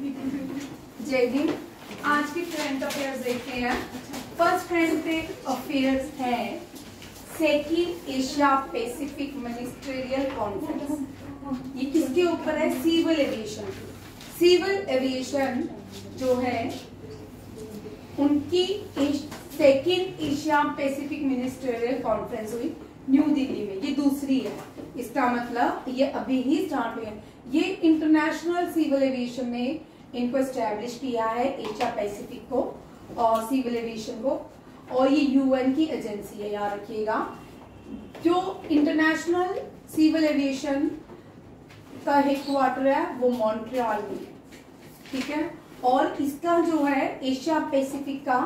जय हिंद। आज के करंट अफेयर्स देखते हैं। फर्स्ट करंट अफेयर्स है second Asia Pacific ministerial conference. ये किसके ऊपर है? Civil aviation. सिविल एविएशन जो है उनकी second Asia Pacific ministerial conference हुई न्यू दिल्ली में। ये दूसरी है, इसका मतलब ये अभी ही स्टार्ट हुई है। ये इंटरनेशनल सिविल एविएशन ने इनको एस्टैब्लिश किया है, एशिया पैसिफिक को और सिविल एविएशन को, और ये यूएन की एजेंसी है, याद रखिएगा। जो इंटरनेशनल सिविल एविएशन का हेडक्वार्टर है वो मॉन्ट्रियल में है, ठीक है। और इसका जो है एशिया पैसिफिक का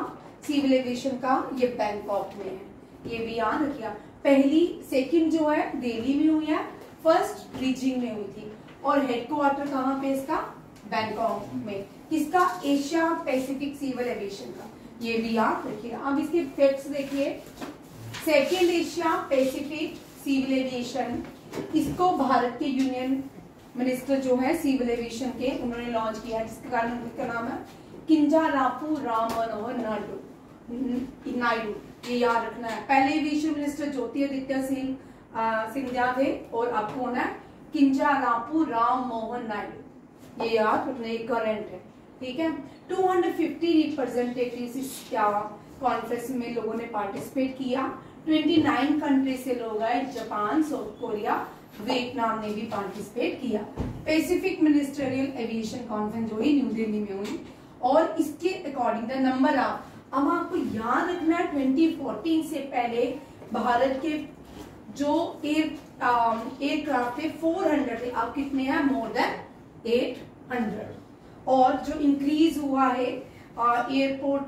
सिविल एविएशन का ये बैंकॉक में है, ये भी याद रखिएगा। पहली सेकंड जो है दिल्ली में हुई है, फर्स्ट बीजिंग में हुई थी, और हेडक्वार्टर कहाँ पे इसका? बैंकॉक में। किसका? एशिया पैसिफिक सिविल एविएशन का, ये भी याद रखिएगा। अब इसके फैक्ट्स देखिए। Second Asia Pacific civil aviation, इसको भारत के यूनियन मिनिस्टर जो है सिविल एविएशन के, उन्होंने लॉन्च किया है, जिसके कारण उनका नाम है किंजारापू राम मनोहर नायडू, ये याद रखना है। पहले एविएशन मिनिस्टर ज्योतिरादित्य सिंधिया थे और अब कौन है? किंजारापू राम मोहन नायडू, ये याद रखना, करंट है, ठीक है। 250 रिप्रेजेंटेटिव्स इस कॉन्फ्रेंस में लोगों ने पार्टिसिपेट किया। 29 कंट्री से लोग आए, जापान, साउथ कोरिया, वियतनाम ने भी पार्टिसिपेट किया। पैसिफिक मिनिस्ट्रियल एविएशन कॉन्फ्रेंस जो हुई न्यू दिल्ली में हुई, और इसके अकॉर्डिंग द नंबर ऑफ, अब आपको याद रखना है 2014 से पहले भारत के जो एयरक्राफ्ट थे 400 थे, अब कितने हैं? More than 800। और जो इंक्रीज हुआ है एयरपोर्ट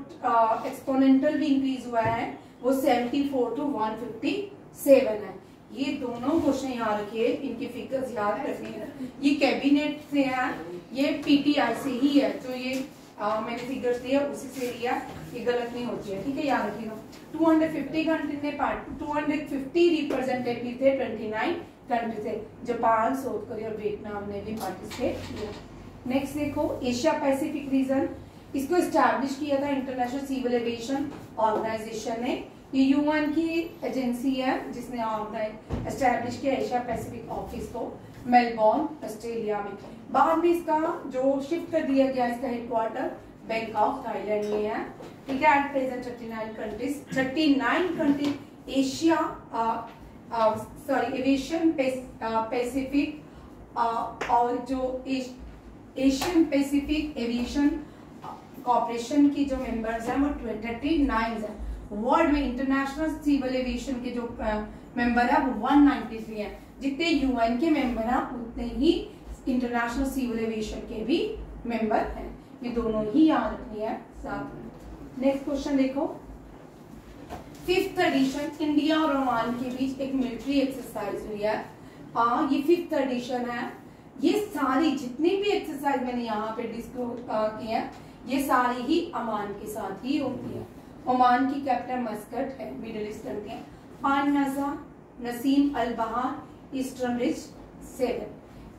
एक्सपोनेंटल भी इंक्रीज हुआ है, वो 74 to 157 है। ये दोनों क्वेश्चन याद रखिए, इनके फिगर्स याद रखने हैं। ये कैबिनेट से है, ये पीटीआई से ही है, जो ये मैंने फिगर्स दिया उसी से लिया, ये गलत नहीं होती है, ठीक है, याद रखिएगा। 250 कंट्री ने 250 रिप्रेजेंटेटिव थे 29 कंट्री से, जापान, साउथ कोरिया और वियतनाम ने भी पार्टिसिपेट किया। नेक्स्ट देखो, एशिया पैसिफिक रीजन, इसको एस्टैब्लिश किया था इंटरनेशनल सिविल एविएशन ऑर्गेनाइजेशन ने। ये यूएन की एजेंसी है जिसने एस्टैब्लिश किया एशिया पैसिफिक ऑफिस को मेलबोर्न, ऑस्ट्रेलिया में। बाद में इसका जो शिफ्ट कर दिया गया, इसका हेडक्वार्टर बैंकॉक थाईलैंड में है, ठीक है। At present 39 country Asia aviation Pacific और जो एशियन पैसिफिक एविएशन कॉर्पोरेशन की जो मेंबर्स हैं वो 39 है। वर्ल्ड में इंटरनेशनल सिविल एविएशन के जो मेंबर है वो 193 है। जितने यूएन के मेंबर हैं उतने ही इंटरनेशनल सिविल एविएशन के भी मेंबर हैं। ये दोनों ही याद रखनी है साथ में। नेक्स्ट क्वेश्चन देखो, 5th एडिशन, इंडिया और ओमान के बीच एक मिलिट्री एक्सरसाइज हुई है। ये 5th एडिशन है। ये सारी जितनी भी एक्सरसाइज मैंने यहाँ पे डिस्क्लोज की है, ये सारी ही ओमान के साथ ही होती है। ओमान की कैपिटल मस्कट है, मिडिल ईस्टर्न के। अल-नज़ा, नसीम अल बहार, ईस्टर्न रिच 7,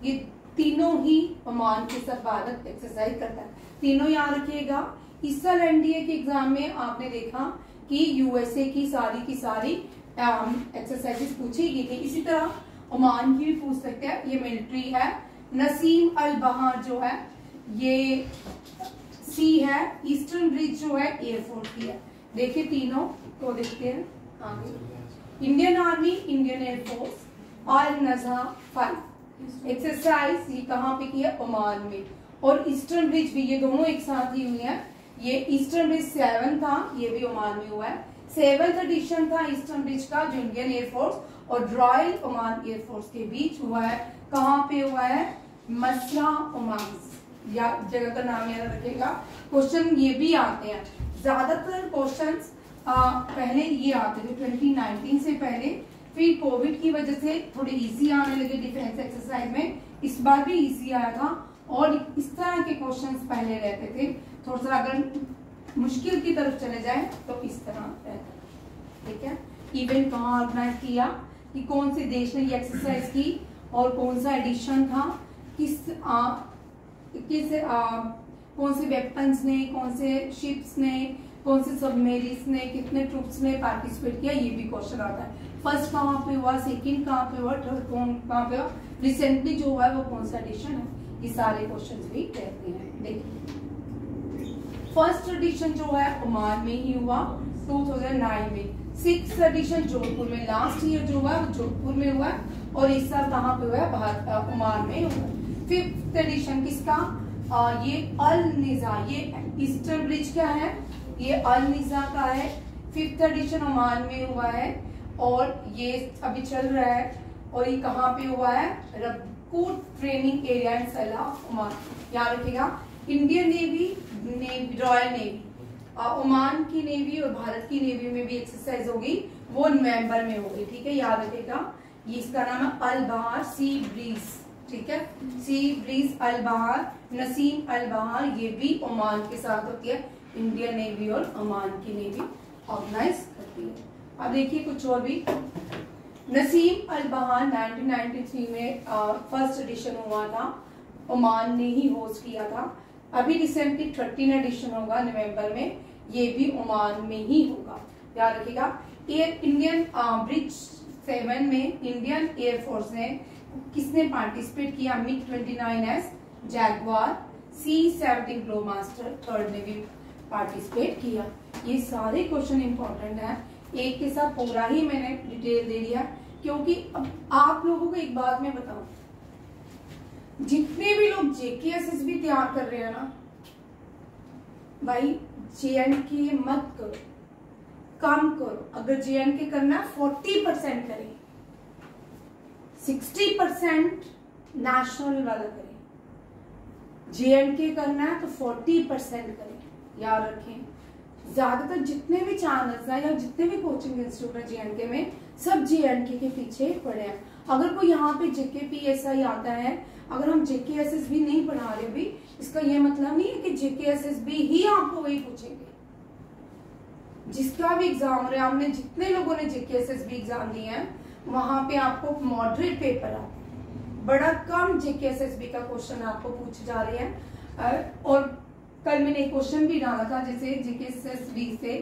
ये तीनों ही ओमान के साथ भारत एक्सरसाइज करता है। तीनों याद रखिएगा। इस साल एनडीए के एग्जाम में आपने देखा कि यूएसए की सारी एक्सरसाइजेस पूछी गई थी, इसी तरह ओमान की भी पूछ सकते हैं। ये मिलिट्री है। नसीम अल बहार जो है ये सी है, ईस्टर्न रिच जो है एयरफोर्स की है। देखिए तीनों को देखते हैं आगे। Indian army, Indian air force, Al Najah 5 exercise ये कहाँ पे की है? ओमान में। और ईस्टर्न रिच भी, ये दोनों एक साथ ही हुई है। ये ईस्टर्न रिच 7 था, ये भी ओमान में हुआ है। 7th एडिशन था ईस्टर्न रिच का, जो इंडियन एयरफोर्स और रॉयल ओमान एयरफोर्स के बीच हुआ है। कहाँ पे हुआ है? मसरा ओमान, या जगह का नाम याद रखेगा। क्वेश्चन ये भी आते हैं, ज्यादातर क्वेश्चंस पहले ये आते थे 2019 से पहले, फिर कोविड की वजह से थोड़े इजी आने लगे डिफेंस एक्सरसाइज में। इस बार भी इजी आया था, और इस तरह के क्वेश्चंस पहले रहते थे। थोड़ा सा अगर मुश्किल की तरफ चले जाए तो इस तरह रहता है, ठीक है। इवेंट कहाँ ऑर्गेनाइज किया, कि कौन से देश ने ये एक्सरसाइज की, और कौन सा एडिशन था, किस कौन से वेपन्स ने, कौन से शिप्स ने, कौन से सबमेरीन्स ने, कितने ट्रूप्स ने पार्टिसिपेट किया, ये भी क्वेश्चन आता है। फर्स्ट कहाँ पे हुआ, सेकंड कहाँ पे हुआ, थर्ड कहाँ पे हुआ, रिसेंटली जो हुआ है वो कौन सा एडिशन है, ये सारे क्वेश्चंस भी रहते हैं। देखिए फर्स्ट एडिशन जो है ओमान में ही हुआ 2009 में, 6th एडिशन जोधपुर में, लास्ट ईयर जो हुआ वो जोधपुर में हुआ और इस साल कहाँ पे हुआ है, ओमान में हुआ। 5th एडिशन किसका, ये अल निजा, ये ईस्टर्न ब्रिज का है, ये अल निजा का है। 5th एडिशन ओमान में हुआ है और ये अभी चल रहा है और ये कहाँ पे हुआ है, रबकूट ट्रेनिंग एरिया इन सलाह ओमान। याद रखिएगा Indian navy, royal navy, Oman की नेवी और भारत की नेवी में भी एक्सरसाइज होगी, वो नवंबर में होगी। ठीक है, याद रखिएगा। ये इसका नाम है अल बहार सी ब्रीज। ठीक है, सी ब्रीज अल बहार, नसीम अल बहार, ये भी ओमान के साथ होती है। इंडियन नेवी और ओमान की नेवी ऑर्गेनाइज करती है। अब देखिए कुछ और भी। नसीम अल बहार 1993 में फर्स्ट एडिशन हुआ था, ओमान ने ही होस्ट किया था। अभी रिसेंटली 13 एडिशन होगा नवंबर में, ये भी ओमान में ही होगा। याद रखिएगा। इंडियन ब्रिज 7 में इंडियन एयरफोर्स ने किसने पार्टिसिपेट किया, MiG 29S, Jaguar, C-17 ग्लोमास्टर, 3rd ने भी पार्टिसिपेट किया। ये सारे क्वेश्चन इंपॉर्टेंट है, एक के साथ पूरा ही मैंने डिटेल दे दिया, क्योंकि अब आप लोगों को एक बात मैं बताऊं, जितने भी लोग JKSS भी तैयार कर रहे हैं ना भाई, JNK मत करो, कम करो। अगर JNK करना है 40% करें, 60% नेशनल वाला करें। JNK करना है तो 40% करें। याद रखें, ज्यादातर जितने भी चैनल्स हैं या जितने भी कोचिंग इंस्टीट्यूट है JNK में, सब JNK के पीछे पड़े हैं। अगर कोई यहाँ पे JKPSI आता है, अगर हम JKSS भी नहीं पढ़ा रहे भी, इसका ये मतलब नहीं है कि JKSS भी ही आपको वही पूछेंगे। जिसका भी एग्जाम हो रहा है, हमने जितने लोगों ने JKSS भी एग्जाम दिए हैं, वहां पे आपको मॉडरेट पेपर आता है, बड़ा कम JKSS का क्वेश्चन आपको पूछे जा रहे हैं। और कल मैंने एक क्वेश्चन भी डाला था, जैसे JKSS से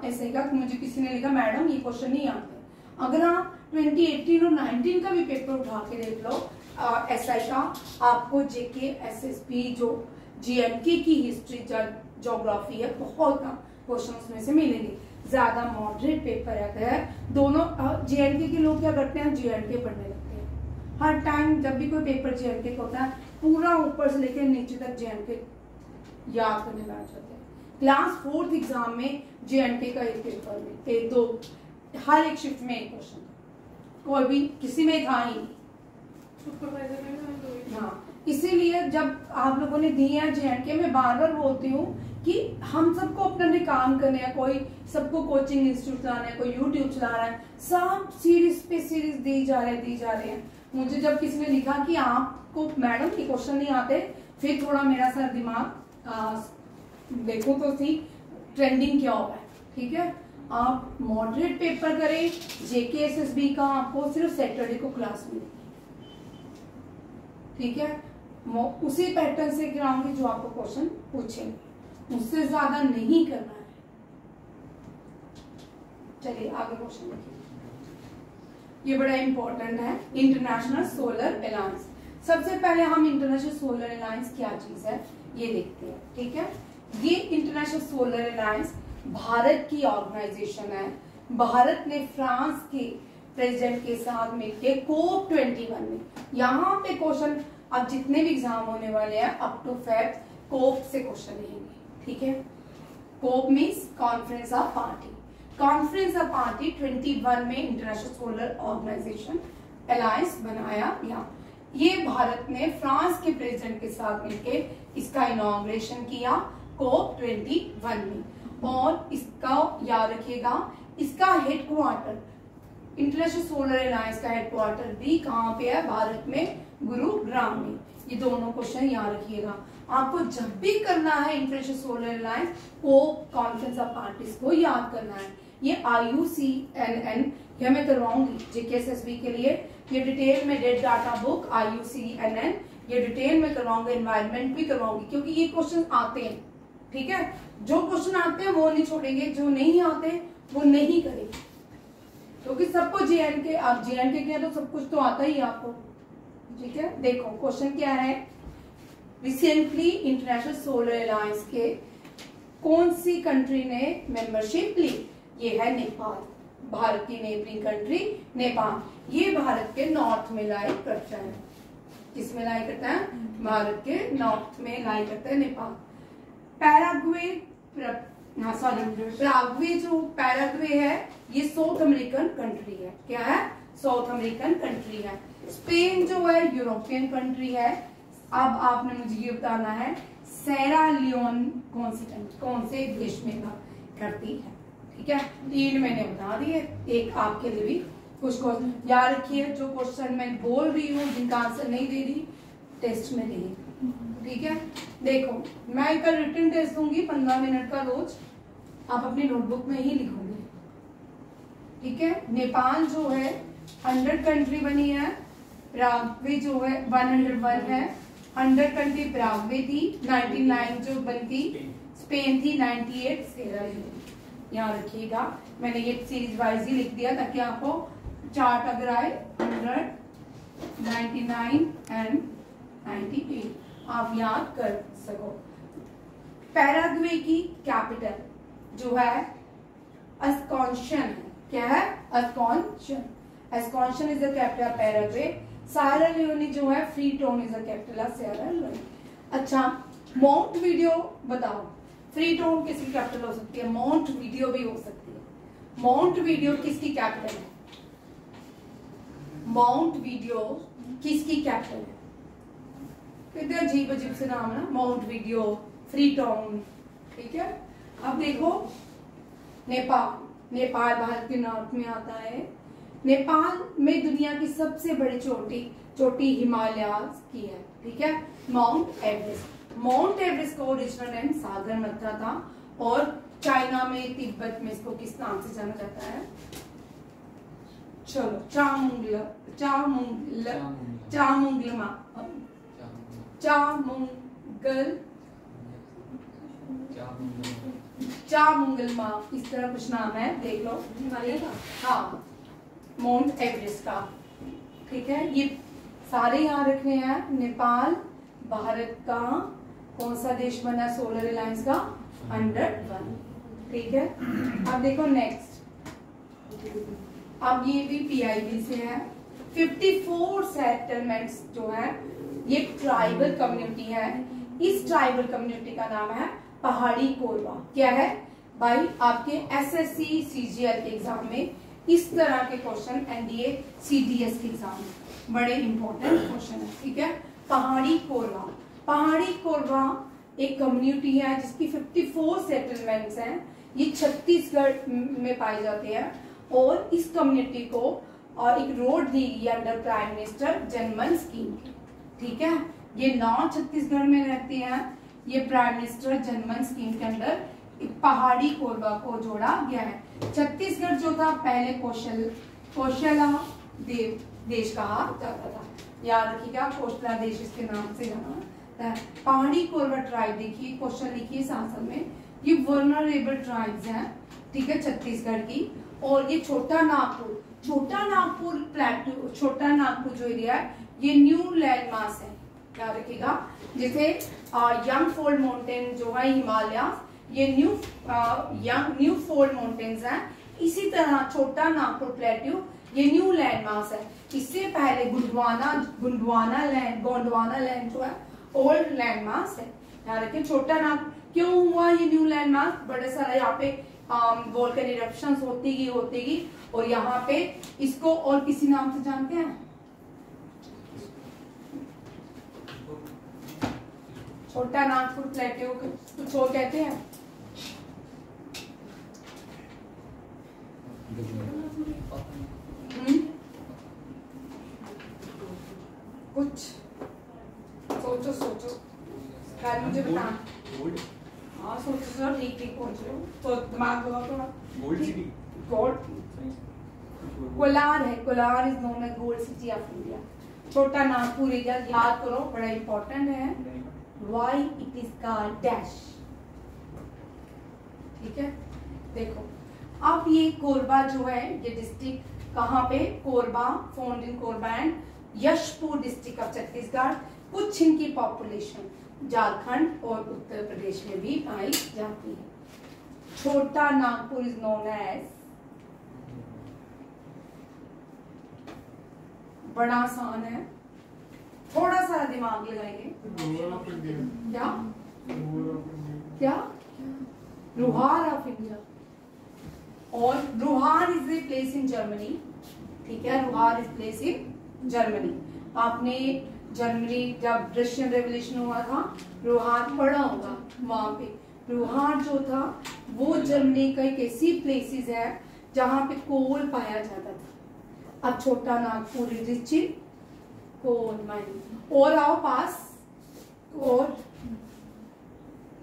ऐसे का मुझे किसी ने लिखा मैडम ये क्वेश्चन नहीं आते। अगर आप 2018 और 19 का भी पेपर उठा के देख लो SI का, आपको JKSS जो JNK की हिस्ट्री ज्योग्राफी है, बहुत कम क्वेश्चन उसमें से मिलेंगे। ज्यादा मॉडरेट पेपर रहता है। दोनों JNK के लोग क्या करते हैं, JNK पढ़ने लगते हैं हर टाइम। जब भी कोई पेपर JNK का होता है, पूरा ऊपर से लेकर नीचे तक JNK याद करने बैठ जाते हैं। क्लास 4th एग्जाम में JNK का एक पेपर में एक दो, हर एक शिफ्ट में एक क्वेश्चन, कोई भी किसी में था ही। हाँ, इसीलिए जब आप लोगों ने दिए हैं JNK, मैं बार बार बोलती हूँ कि हम सबको अपने काम करने हैं, कोई सबको कोचिंग इंस्टीट्यूट चलाना है, कोई यूट्यूब चला रहा है, सब सीरीज पे सीरीज दी जा रहे हैं। मुझे जब किसी ने लिखा कि आपको मैडम ये क्वेश्चन नहीं आते, फिर थोड़ा मेरा सर दिमाग देखो तो सी ट्रेंडिंग क्या होगा। ठीक है, आप मॉडरेट पेपर करें। JKSS का आपको सिर्फ सैटरडे को क्लास मिलेगी। ठीक है, उसी पैटर्न से कराऊंगी जो आपको क्वेश्चन पूछेंगे, उससे ज्यादा नहीं करना है। चलिए आगे क्वेश्चन देखिए, ये बड़ा इंपॉर्टेंट है। International solar alliance. सबसे पहले हम इंटरनेशनल सोलर अलायंस क्या चीज है ये देखते हैं। ठीक है, ये इंटरनेशनल सोलर अलायंस भारत की ऑर्गेनाइजेशन है। भारत ने फ्रांस के प्रेसिडेंट के साथ मिलकर COP21 में, यहाँ पे क्वेश्चन अब जितने भी एग्जाम होने वाले हैं अप टू फेब COP से क्वेश्चन रहेंगे। ठीक है, COP means conference of party. Conference of party 21 में इंटरनेशनल सोलर ऑर्गेनाइजेशन अलायंस बनाया गया। ये भारत ने फ्रांस के प्रेसिडेंट के साथ मिलकर इसका इनॉग्रेशन किया COP21 में। और इसका याद रखिएगा, इसका हेडक्वार्टर, इंटरनेशनल सोलर अलायंस का हेडक्वार्टर भी कहाँ पे है, भारत में गुरुग्राम में। ये दोनों क्वेश्चन याद रखिएगा। आपको जब भी करना है international solar alliance COP conference of parties को याद करना है। ये IUCNN ये मैं करवाऊंगी JKSS के लिए। ये डिटेल में डेट डाटा बुक IUCNN ये डिटेल में करवाऊंगी, एनवायरनमेंट भी करवाऊंगी, क्योंकि ये क्वेश्चन आते हैं। ठीक है, जो क्वेश्चन आते हैं वो नहीं छोड़ेंगे, जो नहीं आते वो नहीं करेंगे, क्योंकि सबको JNK, आप JNK किया तो सब कुछ तो आता ही आपको। ठीक है, देखो क्वेश्चन क्या है, रिसेंटली इंटरनेशनल सोलर अलायंस के कौन सी कंट्री ने मेंबरशिप ली? ये है नेपाल, भारत की नेबरिंग कंट्री नेपाल। ये भारत के नॉर्थ में लाई करता है। किस में लाई करता है? भारत के नॉर्थ में लाई करता है नेपाल। पैराग्वे, पैराग्वे जो पैराग्वे है ये साउथ अमेरिकन कंट्री है। क्या है? साउथ अमेरिकन कंट्री है। स्पेन जो है यूरोपियन कंट्री है। अब आपने मुझे ये बताना है सेरा लियोन कौन से देश में करती है। ठीक है, 3 मैंने बता दिए, एक आपके लिए भी कुछ क्वेश्चन याद रखिए। जो क्वेश्चन मैं बोल रही हूँ जिनका आंसर नहीं दे रही टेस्ट में देगी। ठीक है, देखो मैं कल रिटन टेस्ट दूंगी 15 मिनट का रोज, आप अपनी नोटबुक में ही लिखोगे। ठीक है, नेपाल जो है 100 कंट्री बनी है, पैराग्वे जो है 101 है। 100 कंट्री पैराग्वे थी, 99 जो बनती स्पेन थी, 98 सेरा लियोन। याद रखिएगा, मैंने ये सीरीज वाइज ही लिख दिया ताकि आपको चार्ट अगर आए 100, 99 एंड 98 आप याद कर सको। पैराग्वे की कैपिटल जो है अस्कॉन्शन है। क्या है? Asuncion. Asuncion is the capital of Paraguay. Sierra Leone जो है Freetown is the capital of Sierra Leone. अच्छा, माउंट वीडियो बताओ, फ्रीटोन किसकी कैपिटल हो सकती है? माउंट वीडियो भी हो सकती है। माउंट वीडियो किसकी कैपिटल है? माउंट वीडियो किसकी कैपिटल है? कितने अजीब अजीब से नाम है ना, माउंट वीडियो, फ्रीटोन। ठीक है, अब देखो नेपाल। नेपाल भारत के नॉर्थ में आता है। नेपाल में दुनिया की सबसे बड़ी चोटी हिमालयास की है। ठीक है, माउंट एवरेस्ट। माउंट एवरेस्ट का ओरिजिनल नेम सागरमाथा था, और चाइना में, तिब्बत में इसको किस नाम से जाना जाता है? चलो, चामुंगलमा, इस तरह कुछ नाम है, देख लो। हाँ, माउंट एवरेस्ट का। ठीक है, ये सारे यहाँ रखने हैं। नेपाल भारत का कौन सा देश बना सोलर अलायंस का? 101। ठीक है, अब देखो नेक्स्ट। अब ये भी PIB से है। 54 सेटलमेंट्स जो है ये ट्राइबल कम्युनिटी है। इस ट्राइबल कम्युनिटी का नाम है पहाड़ी कोरवा। क्या है भाई? आपके SSC CGL के एग्जाम में इस तरह के क्वेश्चन, NDA CDS के एग्जाम में बड़े इंपॉर्टेंट क्वेश्चन है। ठीक है, पहाड़ी कोरवा। पहाड़ी कोरवा एक कम्युनिटी है जिसकी 54 सेटलमेंट्स हैं। ये छत्तीसगढ़ में पाए जाते हैं, और इस कम्युनिटी को एक रोड दी गई अंडर प्राइम मिनिस्टर जनमन स्कीम। ठीक है, ये नॉर्थ छत्तीसगढ़ में रहते हैं। ये प्राइम मिनिस्टर जनमन स्कीम के अंदर एक पहाड़ी कोरवा को जोड़ा गया है। छत्तीसगढ़ जो था पहले कौशला देश कहा जाता था। याद रखिएगा, कौशला देश इसके नाम से जाना है। पहाड़ी कोरवा ट्राइब देखिए, क्वेश्चन लिखिए साथ में। ये वल्नरेबल ट्राइब्स हैं। ठीक है, छत्तीसगढ़ की। और ये छोटा नागपुर प्लेटू, छोटा नागपुर जो एरिया है ये न्यू लैंड मास है। याद रखिएगा, जैसे यंग फोल्ड माउंटेन जो है हिमालय, ये न्यू फोल्ड माउंटेन्स हैं। इसी तरह छोटा नागपुर प्लेट्यू ये न्यू लैंड मास है। इससे पहले गोंडवाना लैंड जो है ओल्ड लैंड मास है। याद रखिए, छोटा नागपुर क्यों हुआ ये न्यू लैंड मास? बड़े सारा यहाँ पे वोल्केनिक इरप्शंस होती गई, और यहाँ पे इसको और किसी नाम से जानते हैं? छोटा नागपुर प्लेट्यू कुछ और कहते हैं? कुछ सोचो खैर मुझे बता। हाँ सोचो, ठीक पहुंच रहे हो तो दिमाग लगा थोड़ा। गोल्ड कोलार है। Kolar is known as gold city of India. Chota Nagpur area याद करो, बड़ा इंपॉर्टेंट है। Why it is called dash. ठीक है, देखो अब ये कोरबा जो है ये डिस्ट्रिक्ट कहाँ पे, Korba found in Korba and Jashpur district of Chhattisgarh. कुछ इनकी पॉपुलेशन झारखंड और उत्तर प्रदेश में भी पाई जाती है। छोटा नागपुर इज नोन एज, बड़ा आसान है, थोड़ा सा दिमाग लगाएंगे। क्या क्या रुहार ऑफ इंडिया, और Ruhr is a place in Germany. ठीक है, Ruhr is place in Germany. आपने जर्मनी जब रशियन रेवोल्यूशन हुआ था, रुहार पढ़ा होगा। वहां पे रुहार जो था वो जर्मनी का एक ऐसी प्लेसेस है जहां पे कोल पाया जाता था। अब Chota Nagpur rich in coal mining. और आओ पास, और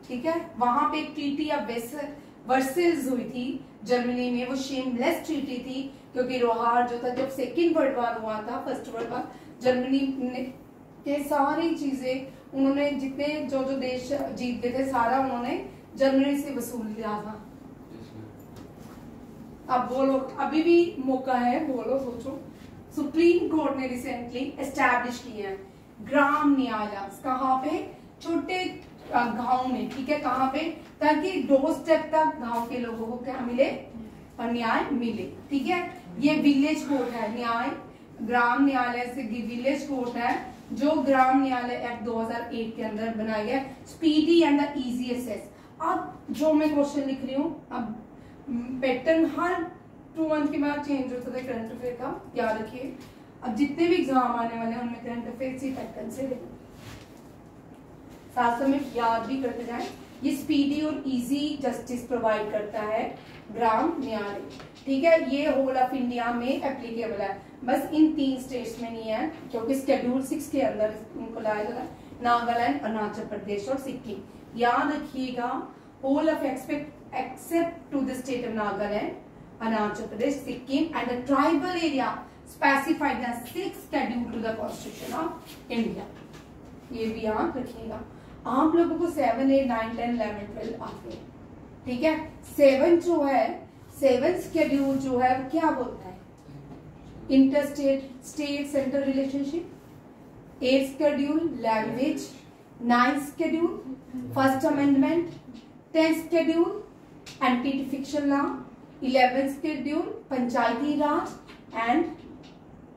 ठीक है, वहां पे ट्रीटी ऑफ वर्सेल्स हुई थी जर्मनी में। वो शेमलेस ट्रीटी थी क्योंकि रोहार जो था, जब सेकेंड वर्ल्ड वॉर हुआ था, फर्स्ट वर्ल्ड वॉर, जर्मनी के सारी चीजें उन्होंने, जितने जो जो देश जीत गए थे सारा उन्होंने जर्मनी से वसूल लिया था। अब बोलो, अभी भी मौका है, बोलो, सोचो। सुप्रीम कोर्ट ने रिसेंटली एस्टैब्लिश किया है ग्राम न्यायालय। कहाँ पे, छोटे गांव में। ठीक है, कहाँ पे, ताकि डोर स्टेप तक गांव के लोगों को क्या मिले, न्याय मिले। ठीक है, ये विलेज कोर्ट है, न्याय ग्राम न्यायालय से विलेज कोर्ट है, जो ग्राम न्यायालय एक्ट 2008 के अंदर बनाया गया, speedy and the easy access. अब जो मैं क्वेश्चन लिख रही हूँ, अब पैटर्न हर 2 मंथ के बाद चेंज होता है करंट अफेयर का, याद रखिए। अब जितने भी एग्जाम आने वाले हैं उनमें करंट अफेयर इसी पैटर्न से लेंगे, साथ में याद भी करते जाए। ये स्पीडी और इजी जस्टिस प्रोवाइड करता है ग्राम न्यायालय। ठीक है, ये होल ऑफ इंडिया में एप्लीकेबल है, बस इन 3 स्टेट्स में नहीं है क्योंकि शेड्यूल 6 के अंदर उनको लाया जा रहा है, नागालैंड, अरुणाचल प्रदेश और सिक्किम। याद रखिएगा, whole of except to the state of Nagaland, Arunachal Pradesh, Sikkim and the tribal area specified in 6th schedule to the constitution of India. ये भी याद रखिएगा। आप लोगों को 7, 8, 9, 10, 11, 12 आते हैं। ठीक है, 7 जो है, 7th शेड्यूल जो है वो क्या बोलता है, interstate state centre relationship. 8th schedule language, 9th schedule first amendment, 10th schedule anti defection law, 11th schedule panchayati raj and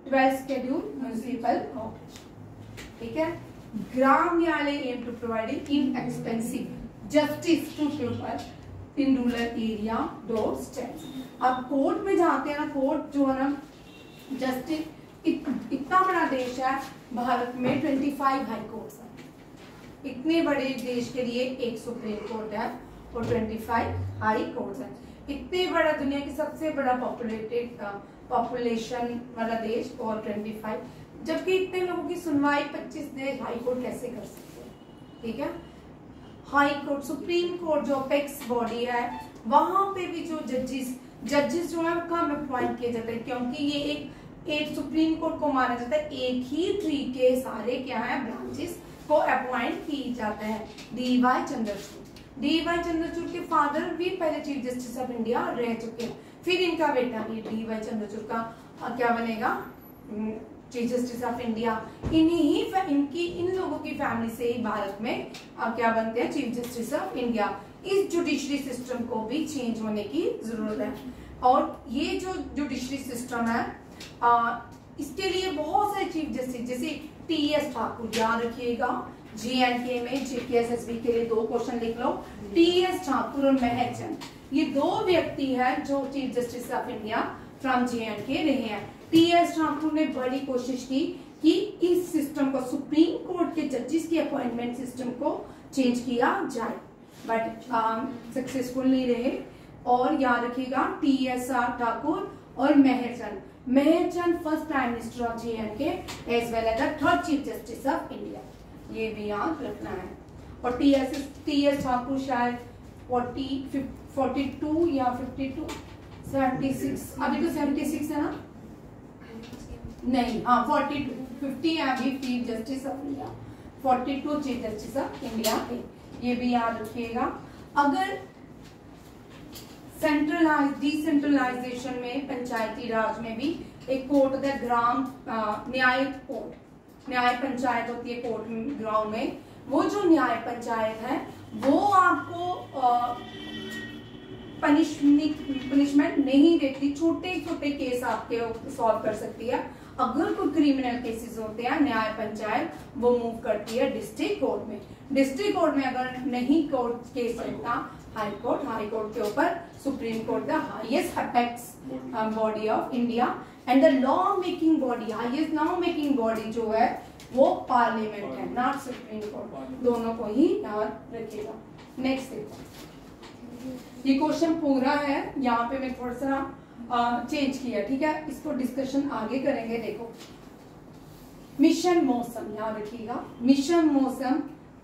12th schedule municipal corporation. ठीक है, Gram Nyayalaya aim to providing inexpensive justice to people in rural area door steps. अब court में जाते हैं ना, court जो है ना, जस्टिस इतना बड़ा देश है भारत में, 25 हाई कोर्ट्स है। इतने बड़े देश के लिए एक सुप्रीम कोर्ट है और 25 हाई कोर्ट्स है। इतने बड़ा, दुनिया की सबसे बड़ा पॉपुलेशन वाला देश और 25, जबकि इतने लोगों की सुनवाई 25 देश हाई कोर्ट कैसे कर सकते हैं। ठीक है, हाई कोर्ट, सुप्रीम कोर्ट जो अपेक्स बॉडी है, वहां पे भी जो जजेस जो है वो कम अपॉइंट किए जाते हैं क्योंकि ये एक सुप्रीम कोर्ट को माना जाता है एक ही ट्री के सारे क्या है ब्रांचेस को अपॉइंट की जाता है। D.Y. चंद्रचूड़ के फादर भी पहले चीफ जस्टिस ऑफ इंडिया रह चुके हैं, फिर इनका बेटा ये D.Y. चंद्रचूड़ का क्या बनेगा, चीफ जस्टिस ऑफ इंडिया। इन लोगों की फैमिली से ही भारत में क्या बनते हैं, चीफ जस्टिस ऑफ इंडिया। इस जुडिशरी सिस्टम को भी चेंज होने की जरूरत है। और ये जो जुडिशरी सिस्टम है, इसके लिए बहुत सारे चीफ जस्टिस, जैसे T.S. ठाकुर, याद रखिएगा, J&K में JPSSB के लिए 2 क्वेश्चन लिख लो। T.S. ठाकुर और मेहर चंद, ये 2 व्यक्ति हैं जो chief justice of India from J&K रहे हैं। T.S. ठाकुर ने बड़ी कोशिश की कि इस सिस्टम को, सुप्रीम कोर्ट के जजेस की अपॉइंटमेंट सिस्टम को चेंज किया जाए, बट सक्सेसफुल नहीं रहे। और याद रखिएगा, T.S.R. ठाकुर और Mehr Chand first prime minister of J&K as well as the 3rd chief justice of India, ये भी याद रखना है। और T.S. ठाकुर शायद 42 या 52, 76, अभी तो 76 है ना, नहीं, हाँ 42 50 MB chief justice of India, 42 chief justice of India थे। ये भी याद रखिएगा। अगर डिसेंट्रलाइजेशन में पंचायती राज में भी एक कोर्ट होता है, ग्राम न्याय कोर्ट, न्याय पंचायत होती है कोर्ट ग्राउंड में। वो जो न्याय पंचायत है वो आपको पनिशमेंट नहीं देती, छोटे छोटे केस आपके सॉल्व कर सकती है। अगर कोई क्रिमिनल केसेस होते हैं, न्याय पंचायत वो मूव करती है डिस्ट्रिक्ट कोर्ट में। डिस्ट्रिक्ट कोर्ट में अगर नहीं कोर्ट केस चलता, हाई कोर्ट के ऊपर supreme court, the highest apex body of India and the law making body, highest law making body जो है वो पार्लियामेंट है, नॉट सुप्रीम कोर्ट। दोनों को ही याद रखिएगा। नेक्स्ट देखो, ये क्वेश्चन पूरा है, यहाँ पे मैं थोड़ा सा चेंज किया, ठीक है। इसको डिस्कशन आगे करेंगे। देखो, मिशन मौसम याद रखिएगा। मिशन मौसम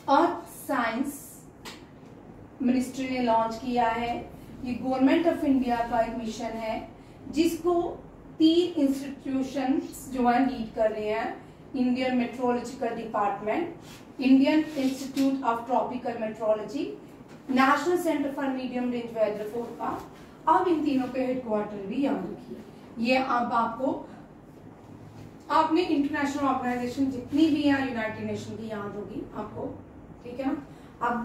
अर्थ साइंस मिनिस्ट्री ने लॉन्च किया है। ये गवर्नमेंट ऑफ इंडिया का एक मिशन है जिसको 3 इंस्टीट्यूशंस जो है लीड कर रहे हैं। Indian meteorological department, Indian institute of tropical meteorology, national centre for medium range weather forecast. अब इन तीनों के हेडक्वार्टर भी याद रखिए। ये अब आपको आपने इंटरनेशनल ऑर्गेनाइजेशन जितनी भी है यूनाइटेड नेशन की याद होगी आपको, ठीक है ना। अब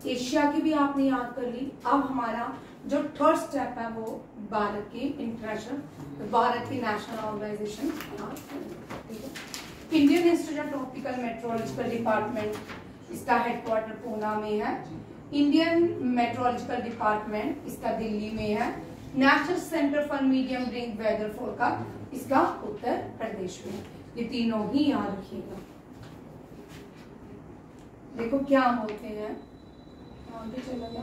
एशिया की भी आपने याद कर ली। अब हमारा जो थर्ड स्टेप है वो भारत की इंटरनेशनल, भारत की नेशनल ऑर्गेनाइजेशन याद करेंगे, ठीक है। Indian institute of tropical meteorological department, इसका हेडक्वार्टर पूना में है। इंडियन मेट्रोलॉजिकल डिपार्टमेंट इसका दिल्ली में है। National centre for medium range weather forecast इसका उत्तर प्रदेश में। ये तीनों ही याद रखिएगा। देखो क्या बोलते हैं, आगे चला गया।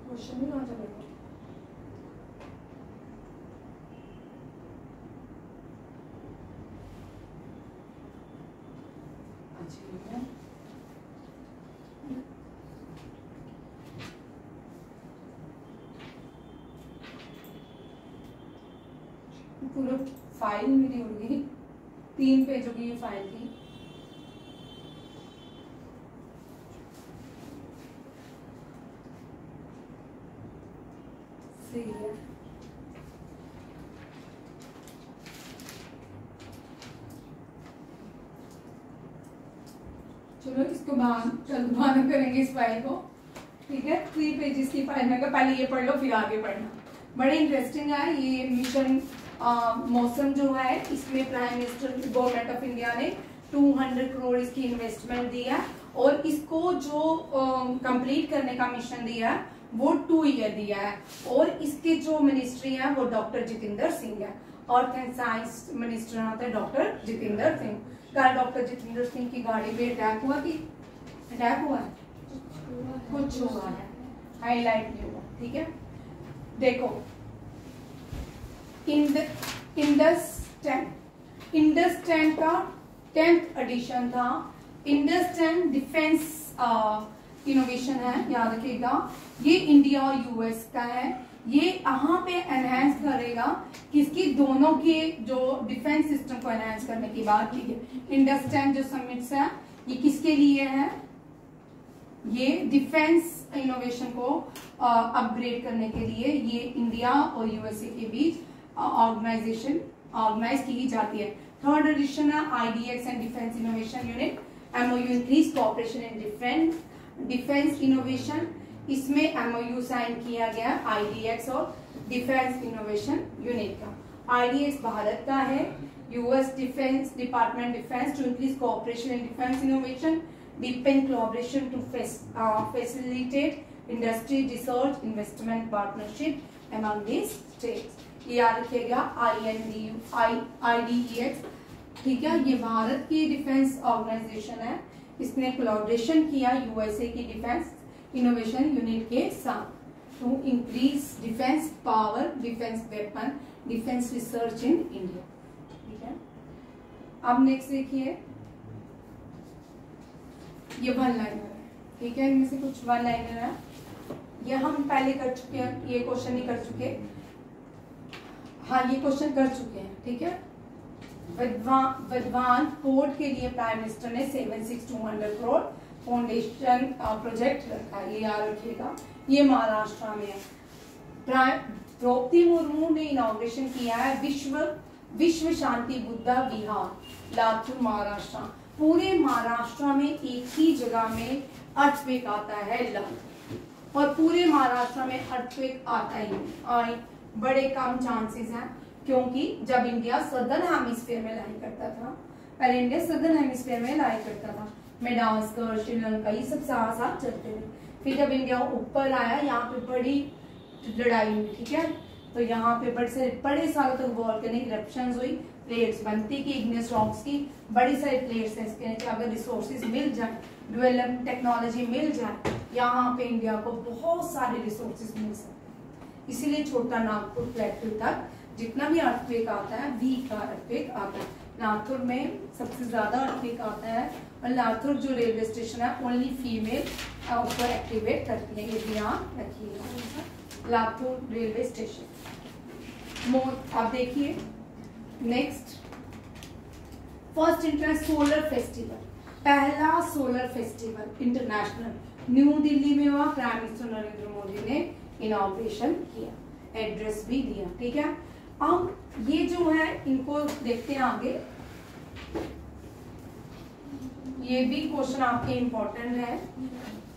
क्वेश्चन भी कहाँ चलेगा? पूरा फाइल मेरी उड़ गई, 3 पेजों की ये फाइल थी। सही है। चलो इसको बंद करेंगे इस फाइल को, ठीक है। 3 पेजेस की फाइल में पहले ये पढ़ लो फिर आगे पढ़ना। बड़े इंटरेस्टिंग है ये मिशन मौसम जो है। इसमें prime minister government of India ने 200 करोड़ इसकी इन्वेस्टमेंट दी है और इसको जो कंप्लीट करने का मिशन दिया है वो 2 ईयर दिया है। और इसके जो मिनिस्ट्री है वो डॉक्टर जितेंद्र सिंह है। अर्थ एंड साइंस मिनिस्टर होते हैं डॉक्टर जितेंद्र सिंह। कल डॉक्टर जितेंद्र सिंह की गाड़ी पे अटैक हुआ कि अटैक हुआ है, कुछ हुआ है, हाईलाइट नहीं हुआ, ठीक है। देखो, इंडस 10 का 10th एडिशन था। इंडस 10 डिफेंस इनोवेशन है, याद रखिएगा। ये इंडिया और यूएस का है। ये यहाँ पे एनहेंस करेगा किसकी, दोनों के जो डिफेंस सिस्टम को एनहेंस करने की बात की है। इंडस 10 जो समिट्स है ये किसके लिए है, ये डिफेंस इनोवेशन को अपग्रेड करने के लिए ये इंडिया और यूएसए के बीच ऑर्गेनाइज की जाती है। 3rd एडिशन है IDX and defence innovation unit. MOU increase cooperation in defence innovation. इसमें MOU साइन किया गया IDX और डिफेंस इनोवेशन यूनिट का। IDX भारत का है। US defence department defence to increase cooperation in defence innovation, deepen collaboration to facilitate industry research investment partnership among these states। ये याद रखिएगा IDEX, ठीक है। ये भारत की डिफेंस ऑर्गेनाइजेशन है। इसने कोलैबोरेशन किया यूएसए की डिफेंस इनोवेशन यूनिट के साथ to increase defence power, defence weapon, defence research in India, ठीक है। अब नेक्स्ट देखिए, ये 1 लाइनर है, ठीक है। इनमें से कुछ 1 लाइनर है। ये हम पहले कर चुके हैं, ये क्वेश्चन नहीं कर चुके, हाँ ये क्वेश्चन कर चुके हैं, ठीक है। विद्वान पोर्ट के लिए प्राइम मिनिस्टर ने 76200 करोड़ फाउंडेशन प्रोजेक्ट रखा है, ये याद रखिएगा। ये महाराष्ट्र में है। द्रौपदी मुर्मू ने इनॉग्रेशन किया है विश्व शांति बुद्धा विहार लातूर महाराष्ट्र। पूरे महाराष्ट्र में एक ही जगह में अर्थक्वेक आता है और पूरे महाराष्ट्र में अर्थक्वेक आता ही बड़े कम चांसेस हैं, क्योंकि जब इंडिया सदर्न हेमिस्फीयर में लाई करता था, पहले इंडिया सदर्न हेमिस्फीयर में लाई करता था, मेडागास्कर, श्रीलंका, ये सब साथ साथ चलते थे। फिर जब इंडिया ऊपर आया, यहाँ पे बड़ी लड़ाई हुई, ठीक है, तो यहाँ पे बड़े सालों तक वॉल्केनिक इरप्शंस हुई, प्लेट्स बनती की, इग्नियस रॉक्स की, बड़ी सारी प्लेट्स हैं इसके नीचे। अगर रिसोर्सेज मिल जाए, डेवलप टेक्नोलॉजी मिल जाए, यहाँ पे इंडिया को बहुत सारे रिसोर्सेज मिल सकते हैं। इसीलिए छोटा नागपुर प्लेटू तक जितना भी अर्थक्वेक आता है, वीक का अर्थक्वेक आता है। लातूर में सबसे ज्यादा अर्थक्वेक आता है, और लातूर जो रेलवे स्टेशन है ओनली फीमेल उसको एक्टिवेट करती है, ये ध्यान रखिएगा। लातूर रेलवे स्टेशन आप देखिए। Next, first international solar festival, पहला solar festival international new Delhi में हुआ। प्राइम मिनिस्टर नरेंद्र मोदी ने इनॉग्रेशन किया, एड्रेस भी दिया, ठीक है। अब ये जो है इनको देखते हैं आगे, ये भी क्वेश्चन आपके इम्पोर्टेंट है।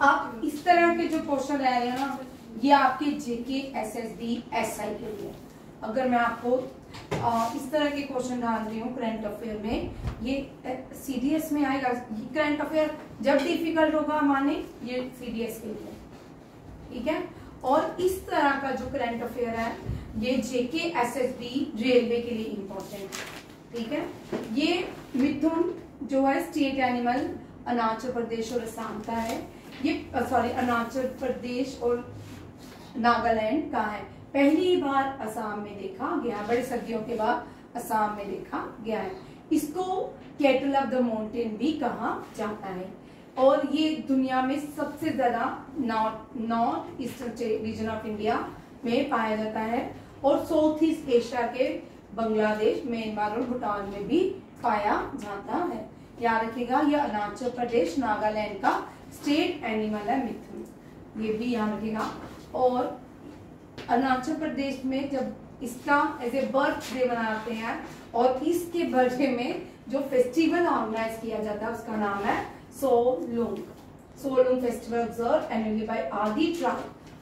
अब इस तरह के जो क्वेश्चन रह रहे हैं ना, ये आपके जेके एसएसबी एसआई के लिए। अगर मैं आपको इस तरह के क्वेश्चन डाल रही हूँ करंट अफेयर में, ये सीडीएस में आएगा। करंट अफेयर जब डिफिकल्ट होगा माने ये सीडीएस के लिए, ठीक है। और इस तरह का जो करंट अफेयर है, ये जेके एसएसबी रेलवे के लिए इम्पोर्टेंट है, ठीक है। ये मिथुन जो है स्टेट एनिमल अरुणाचल प्रदेश और असम का है। ये अरुणाचल प्रदेश और नागालैंड का है। पहली बार असम में देखा गया, बड़े सदियों के बाद असम में देखा गया है। इसको कैटल ऑफ द माउंटेन भी कहा जाता है, और ये दुनिया में सबसे ज्यादा north eastern region of India में पाया जाता है, और साउथ ईस्ट एशिया के बांग्लादेश, म्यांमार और भूटान में भी पाया जाता है। याद रखिएगा, ये अरुणाचल प्रदेश नागालैंड का स्टेट एनिमल है मिथुन, ये भी याद रखिएगा। और अरुणाचल प्रदेश में जब इसका एज ए बर्थ डे मनाते हैं, और इसके बर्थडे में जो फेस्टिवल ऑर्गेनाइज किया जाता है उसका नाम है Solung. Solung festival observed annually by Adi tribe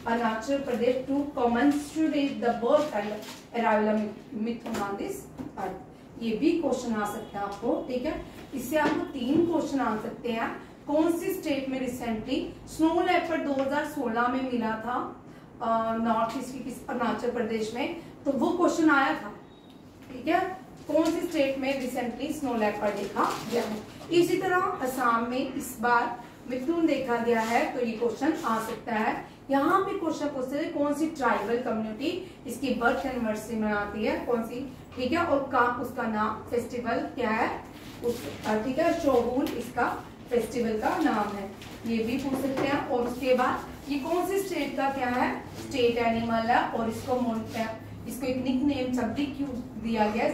Arunachal Pradesh to commemorate the birth and arrival of mithun on this earth. ये भी क्वेश्चन आ सकता है आपको, ठीक है। इससे आपको 3 क्वेश्चन आ सकते हैं। कौन सी स्टेट में रिसेंटली स्नो लेपर्ड 2016 में मिला था नॉर्थ ईस्ट की अरुणाचल प्रदेश में, तो वो क्वेश्चन आया था, ठीक है। कौन सी स्टेट में रिसेंटली स्नो लेपर्ड देखा गया है। इसी तरह असम में इस बार मिथुन देखा गया है, तो ये क्वेश्चन आ सकता है। यहाँ पे क्वेश्चन पूछते हैं कौन सी ट्राइबल कम्युनिटी इसकी बर्थ एनिवर्सरी मनाती है, कौन सी, ठीक है, और उसका नाम फेस्टिवल क्या है, ठीक है, शोगुन इसका फेस्टिवल का नाम है, ये भी पूछ सकते हैं। और उसके बाद ये कौन सी स्टेट का क्या है, स्टेट एनिमल है, और इसको एक निक नेम शब्द क्यों दिया गया,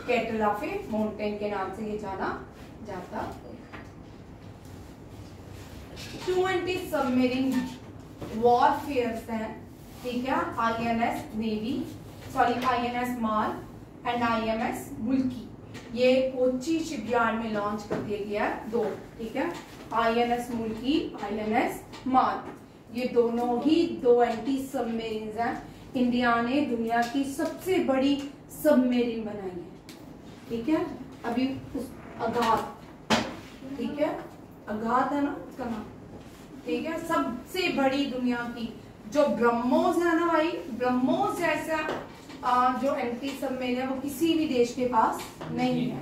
कैटल ऑफ ए माउंटेन के नाम से ये जाना जाता है। 20 सबमरीन वॉरफेयर्स हैं, ठीक है, आईएनएस माल एंड आईएमएस मुल्की, ये कोच्चि शिपयार्ड में लॉन्च कर दिया गया है 2, ठीक है। आईएनएस मुल्की, आईएनएस माल, ये दोनों ही 2 एंटी सबमरीन हैं। इंडिया ने दुनिया की सबसे बड़ी सबमरीन बनाई है, ठीक है। अभी उस अगाध, ठीक है, अगाध है ना उसका नाम, ठीक है, सबसे बड़ी दुनिया की। जो ब्रह्मोस है ना भाई, ब्रह्मोस जैसा जो एंटी सबमरीन है वो किसी भी देश के पास नहीं है,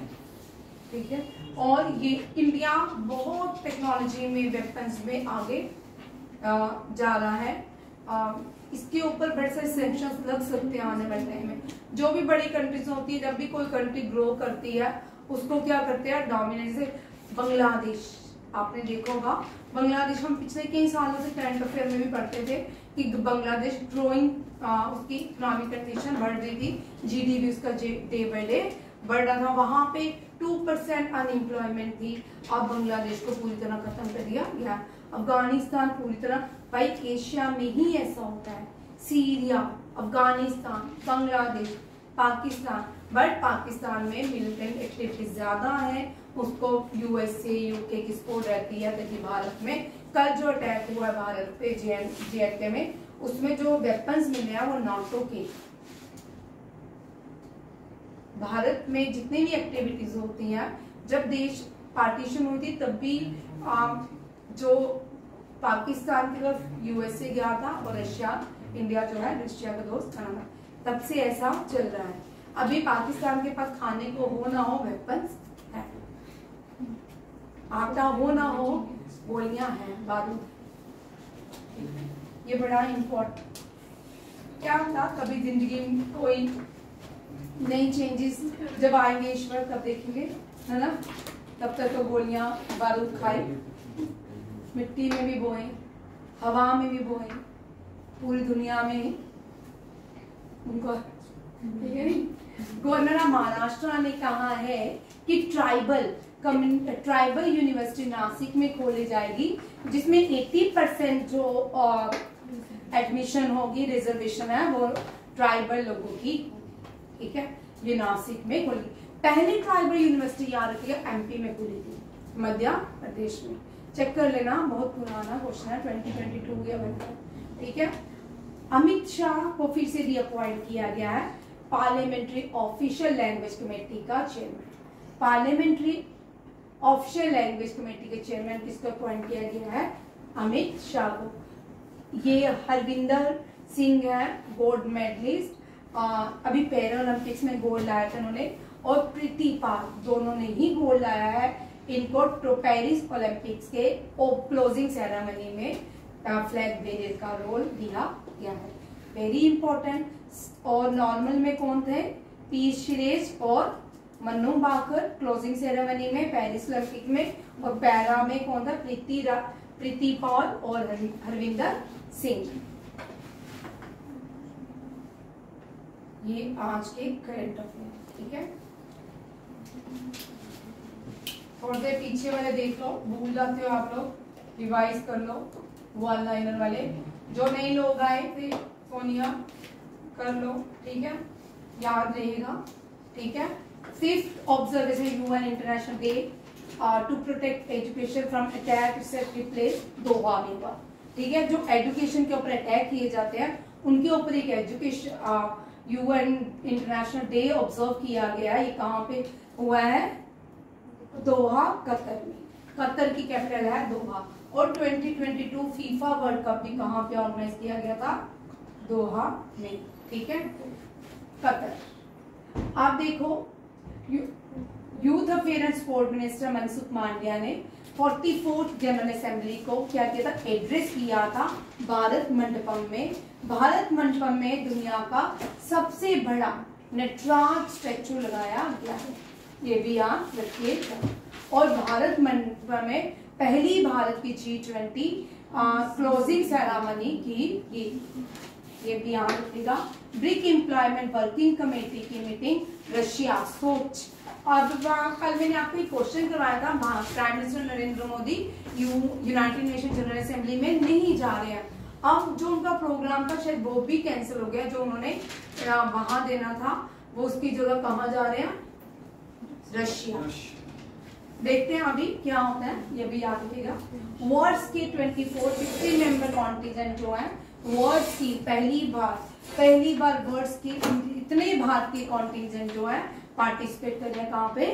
ठीक है। और ये इंडिया बहुत टेक्नोलॉजी में, वेपन्स में आगे जा रहा है। इसके ऊपर बड़े सारे सैंक्शंस लग सकते हैं आने वाले टाइम में। जो भी बड़ी कंट्रीज होती है, जब भी कोई कंट्री ग्रो करती है उसको क्या करते हैं, डोमिनेट। जैसे बांग्लादेश आपने देखा होगा, बांग्लादेश हम पिछले कई सालों से करंट अफेयर में भी पढ़ते थे कि बांग्लादेश ग्रोइंग, उसकी इकोनॉमिक कंडीशन बढ़ रही थी, जीडीपी उसका डे बाय डे बढ़ रहा था, वहां पे 2% अनएम्प्लॉयमेंट थी। अब बांग्लादेश को पूरी तरह खत्म कर दिया गया। अफगानिस्तान पूरी तरह, भाई एशिया में ही ऐसा होता है, सीरिया, अफगानिस्तान, बांग्लादेश, पाकिस्तान, बट पाकिस्तान में मिलिटेंट एक्टिविटीज ज्यादा है, उसको यूएसए यूके की सपोर्ट रहती है। देखिए भारत में कल जो अटैक हुआ है भारत पे JNK में, उसमें जो वेपन्स मिले हैं वो नाटो के। भारत में जितनी भी एक्टिविटीज होती हैं, जब देश पार्टीशन हुई थी तब भी जो पाकिस्तान की तरफ यूएसए गया था और रशिया, इंडिया जो है रशिया का दोस्त बना था, तब से ऐसा चल रहा है। अभी पाकिस्तान के पास खाने को हो ना हो वेपन्स है, आटा हो ना हो गोलियां हैं, बारूद। ये बड़ा इम्पोर्टेंट, क्या था कभी जिंदगी में कोई नई चेंजेस जब आएंगे ईश्वर तब देखेंगे, है ना। तब तक तो गोलियां बारूद खाए, मिट्टी में भी बोए, हवा में भी बोए, पूरी दुनिया में उनको, ठीक है नहीं। गवर्नर महाराष्ट्र ने कहा है कि ट्राइबल यूनिवर्सिटी नासिक में खोली जाएगी, जिसमें 80% जो एडमिशन होगी, रिजर्वेशन है वो ट्राइबल लोगों की, ठीक है। ये नासिक में खुली, पहली ट्राइबल यूनिवर्सिटी याद रखिएगा MP में खुली थी, मध्य प्रदेश में। चेक कर लेना, बहुत पुराना क्वेश्चन है, 2022 या बनता, ठीक है। अमित शाह को फिर से रीअपॉइंट किया गया है पार्लियामेंट्री ऑफिशियल लैंग्वेज कमेटी का chairman. Parliamentary official language committee के चेयरमैन किसको अपॉइंट किया गया है? अमित शाह को। ये हरविंदर सिंह है, गोल्ड मेडलिस्ट, अभी पैरा ओलंपिक्स में गोल्ड लाया था उन्होंने, और प्रीति पाल, दोनों ने ही गोल्ड लाया है। इनको पेरिस ओलंपिक्स के क्लोजिंग सेरेमनी में फ्लैग बेरर का रोल दिया गया है, वेरी इंपॉर्टेंट। और नॉर्मल में कौन थे? पी श्रेष्ठ और मन्नू बाकर क्लोजिंग सेरेमनी में पेरिस ओलंपिक में, और पैरा में कौन था? प्रीति पाल और हरविंदर सिंह। ये आज के करंट अफेयर, ठीक है। थोड़े देर पीछे वाले देख लो, भूल जाते हो आप लोग, रिवाइज कर लो वन लाइनर वाले। जो नए लोग आए थे सोनिया कर लो, ठीक है, याद रहेगा, ठीक है। 5th observation UN international day to protect education from attack set place Doha में हुआ, ठीक है। जो एजुकेशन के ऊपर अटैक किए जाते हैं उनके ऊपर एक education UN international day observe किया गया। ये कहाँ पे हुआ है? दोहा, कतर में। कतर की कैपिटल है दोहा। और 2022 फीफा वर्ल्ड कप भी कहाँ पे ऑर्गेनाइज किया गया था? दोहा में, ठीक है, कतर। आप देखो, youth affair and sport minister Mansukh Mandaviya ने 44th जनरल असेंबली को क्या किया था? एड्रेस किया था भारत मंडपम में। भारत मंडपम में दुनिया का सबसे बड़ा नटराज स्टैचू लगाया गया है, ये भी याद रखिएगा। और भारत मंडपम में पहली भारत की G20 क्लोजिंग सेरेमनी की गई, ये भी याद रखिएगा। ब्रिक एम्प्लॉयमेंट वर्किंग कमेटी की मीटिंग रशिया, सोच। अब कल मैंने आपको एक क्वेश्चन करवाया था, prime minister Narendra Modi United nation general assembly में नहीं जा रहे हैं। अब जो उनका प्रोग्राम था शायद वो भी कैंसिल हो गया, जो उन्होंने वहां देना था, वो उसकी जगह कहाँ जा रहे हैं? रशिया। देखते हैं अभी क्या होता है, ये भी याद रखिएगा। वर्ड्स के 50 मेंबर कॉन्टिजेंट जो है, वर्ड्स की पहली बार वर्ड्स की इतने भारतीय कॉन्टिजेंट जो है पार्टिसिपेट कर रहे हैं, कहाँ पे?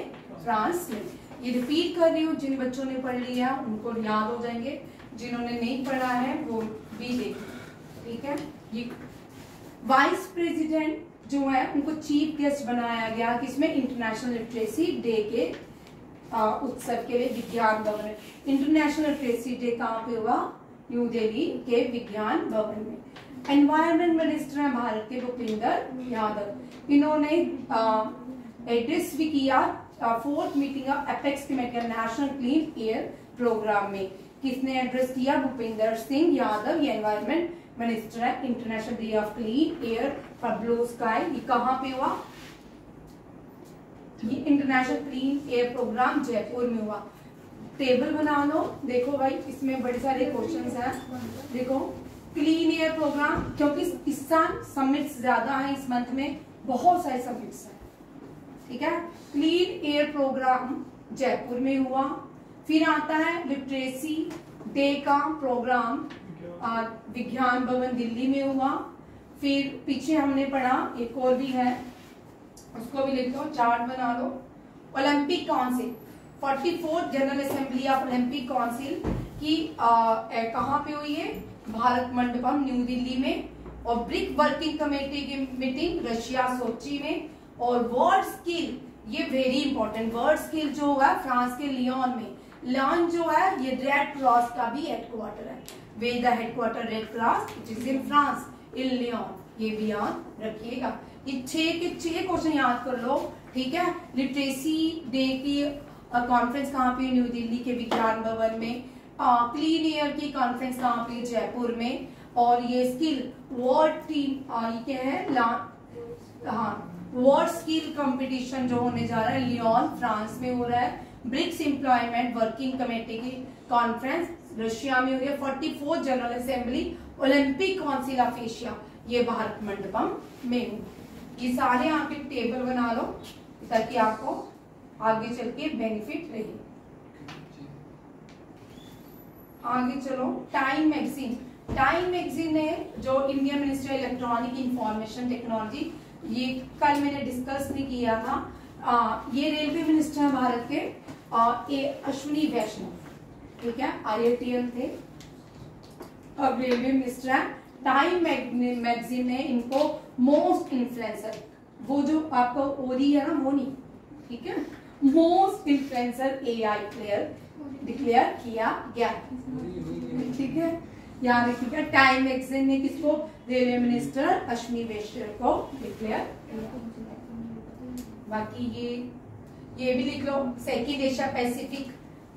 फ्रांस में। ये रिपीट कर रही हूँ, जिन बच्चों ने पढ़ लिया उनको याद हो जाएंगे, जिन्होंने नहीं पढ़ा है वो भी देखें, ठीक है। ये वाइस प्रेसिडेंट जो है उनको चीफ गेस्ट बनाया गया, किसमें? इंटरनेशनल लिटरेसी डे के उत्सव के लिए विज्ञान भवन। इंटरनेशनल लिटरेसी डे कहाँ पे हुआ? न्यू दिल्ली के विज्ञान भवन में। एनवायरमेंट मिनिस्टर है भारत के भूपिंदर यादव, इन्होंने एड्रेस भी किया 4th meeting of apex committee national clean air programme में। किसने एड्रेस किया? भूपेंद्र सिंह यादव, ये एनवायरमेंट मिनिस्टर है। International day of clean air for blue sky, ये कहाँ पे हुआ? ये international clean air programme Jaipur में हुआ। टेबल बना लो, देखो भाई इसमें बड़े सारे क्वेश्चंस हैं। देखो क्लीन एयर प्रोग्राम, क्योंकि इस साल समिट्स ज्यादा है, इस मंथ में बहुत सारे समिट्स हैं, ठीक है। क्लीन एयर प्रोग्राम जयपुर में हुआ। फिर आता है लिटरेसी डे का प्रोग्राम विज्ञान भवन दिल्ली में हुआ। फिर पीछे हमने पढ़ा एक और भी है, उसको भी लिख लो, चार्ट बना लो। Olympic council, 44th general assembly of Olympic council की कहाँ पे हुई है? भारत मंडपम न्यू दिल्ली में। और ब्रिक वर्किंग कमेटी की मीटिंग रशिया सोची में। और वर्ल्ड स्किल, ये वेरी इंपॉर्टेंट, वर्ल्ड स्किल जो हुआ फ्रांस के लियोन में। लियोन जो है ये रेड क्रॉस का भी हेडक्वार्टर है। वे the headquarter red cross it is in France, in Lyon, ये भी याद रखिएगा। ये 6 के 6 क्वेश्चन याद कर लो, ठीक है। लिटरेसी डे की कॉन्फ्रेंस कहाँ पे? न्यू दिल्ली के विज्ञान भवन में। क्लीन एयर की कॉन्फ्रेंस कहाँ पे? जयपुर में। और ये स्किल वर्ल्ड टीम ये क्या है? वर्ल्ड स्किल कंपटीशन जो होने जा रहा है लियोन फ्रांस में हो रहा है। ब्रिक्स एम्प्लॉयमेंट वर्किंग कमेटी की कॉन्फ्रेंस रशिया में हो रही है। 44th general assembly Olympic council of Asia, ये भारत मंडपम में हो। ये सारे आपके टेबल बना लो ताकि आपको आगे चल के बेनिफिट रहे। आगे चलो, टाइम मैगजीन। टाइम मैगजीन ने जो Indian ministry electronic information technology, ये कल मैंने डिस्कस नहीं किया था। ये रेलवे मिनिस्टर है भारत के, अश्विनी वैष्णव, ठीक है, IITL थे, अब रेलवे मिनिस्टर है। टाइम मैगजीन ने इनको मोस्ट इन्फ्लुएंसर, वो जो आपका ओरी है ना वो नहीं, ठीक है, most influencer AI player declare किया गया, ठीक है, यानी ठीक है। टाइम मैगजीन ने किसको? रेलवे मिनिस्टर अश्विनी वैष्णव को डिक्लेयर किया। बाकी ये भी लिख लो। सेकेंड एशिया पैसिफिक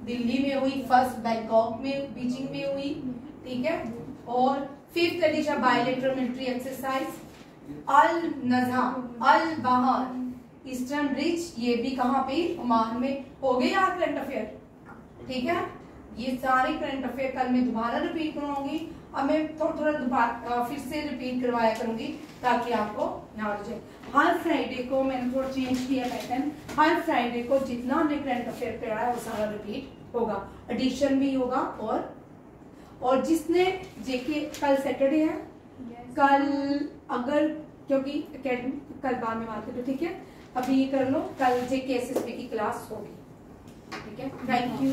दिल्ली में हुई, फर्स्ट बैंकॉक में, बीजिंग में हुई, ठीक है। और 5th edition bilateral military exercise Al Najah Al Bahar eastern rich, ये भी कहाँ पे? ओमान में। हो गए यार करंट अफेयर, ठीक है। ये सारे करंट अफेयर कल मैं दोबारा रिपीट कराऊंगी। अब मैं थोड़ा दोबारा फिर से रिपीट करवाया करूंगी ताकि आपको याद हो जाए। हर फ्राइडे को मैंने थोड़ा चेंज किया पैटर्न, हर फ्राइडे को जितना हमने करंट अफेयर पढ़ा है वो सारा रिपीट होगा, एडिशन भी होगा। और जिसने जेके, कल सैटरडे है, कल अगर क्योंकि कल बाद में बात करो, ठीक है, अभी ये कर लो, कल जेके SSB की क्लास होगी, ठीक है। Thank you.